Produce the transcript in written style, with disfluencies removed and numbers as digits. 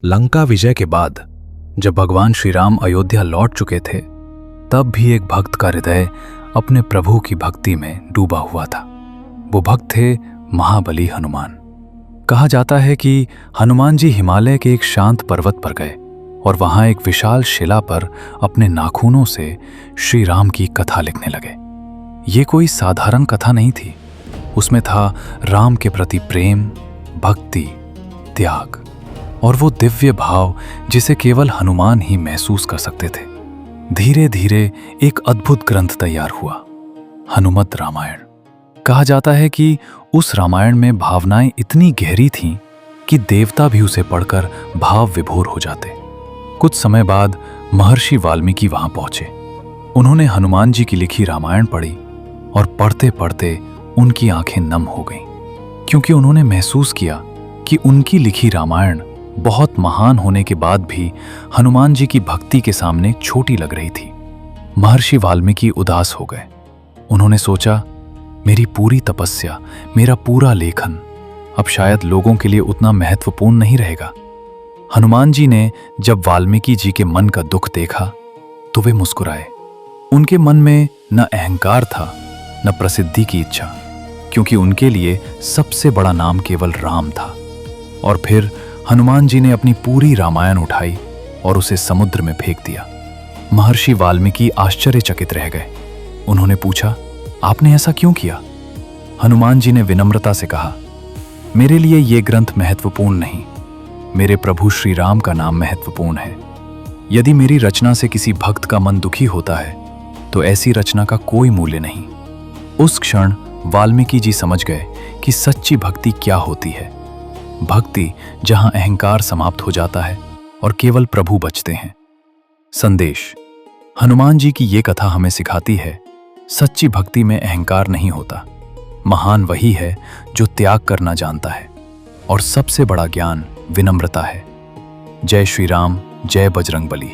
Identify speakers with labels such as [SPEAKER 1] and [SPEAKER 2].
[SPEAKER 1] लंका विजय के बाद जब भगवान श्री राम अयोध्या लौट चुके थे, तब भी एक भक्त का हृदय अपने प्रभु की भक्ति में डूबा हुआ था। वो भक्त थे महाबली हनुमान। कहा जाता है कि हनुमान जी हिमालय के एक शांत पर्वत पर गए और वहां एक विशाल शिला पर अपने नाखूनों से श्री राम की कथा लिखने लगे। ये कोई साधारण कथा नहीं थी। उसमें था राम के प्रति प्रेम, भक्ति, त्याग और वो दिव्य भाव जिसे केवल हनुमान ही महसूस कर सकते थे। धीरे धीरे एक अद्भुत ग्रंथ तैयार हुआ, हनुमत रामायण। कहा जाता है कि उस रामायण में भावनाएं इतनी गहरी थीं कि देवता भी उसे पढ़कर भाव विभोर हो जाते। कुछ समय बाद महर्षि वाल्मीकि वहां पहुंचे। उन्होंने हनुमान जी की लिखी रामायण पढ़ी और पढ़ते पढ़ते उनकी आंखें नम हो गईं, क्योंकि उन्होंने महसूस किया कि उनकी लिखी रामायण बहुत महान होने के बाद भी हनुमान जी की भक्ति के सामने छोटी लग रही थी। महर्षि वाल्मीकि उदास हो गए। उन्होंने सोचा, मेरी पूरी तपस्या, मेरा पूरा लेखन अब शायद लोगों के लिए उतना महत्वपूर्ण नहीं रहेगा। हनुमान जी ने जब वाल्मीकि जी के मन का दुख देखा तो वे मुस्कुराए। उनके मन में न अहंकार था न प्रसिद्धि की इच्छा, क्योंकि उनके लिए सबसे बड़ा नाम केवल राम था। और फिर हनुमान जी ने अपनी पूरी रामायण उठाई और उसे समुद्र में फेंक दिया। महर्षि वाल्मीकि आश्चर्यचकित रह गए। उन्होंने पूछा, आपने ऐसा क्यों किया? हनुमान जी ने विनम्रता से कहा, मेरे लिए ये ग्रंथ महत्वपूर्ण नहीं, मेरे प्रभु श्री राम का नाम महत्वपूर्ण है। यदि मेरी रचना से किसी भक्त का मन दुखी होता है तो ऐसी रचना का कोई मूल्य नहीं। उस क्षण वाल्मीकि जी समझ गए कि सच्ची भक्ति क्या होती है। भक्ति जहां अहंकार समाप्त हो जाता है और केवल प्रभु बचते हैं। संदेश: हनुमान जी की ये कथा हमें सिखाती है, सच्ची भक्ति में अहंकार नहीं होता। महान वही है जो त्याग करना जानता है, और सबसे बड़ा ज्ञान विनम्रता है। जय श्री राम, जय बजरंगबली।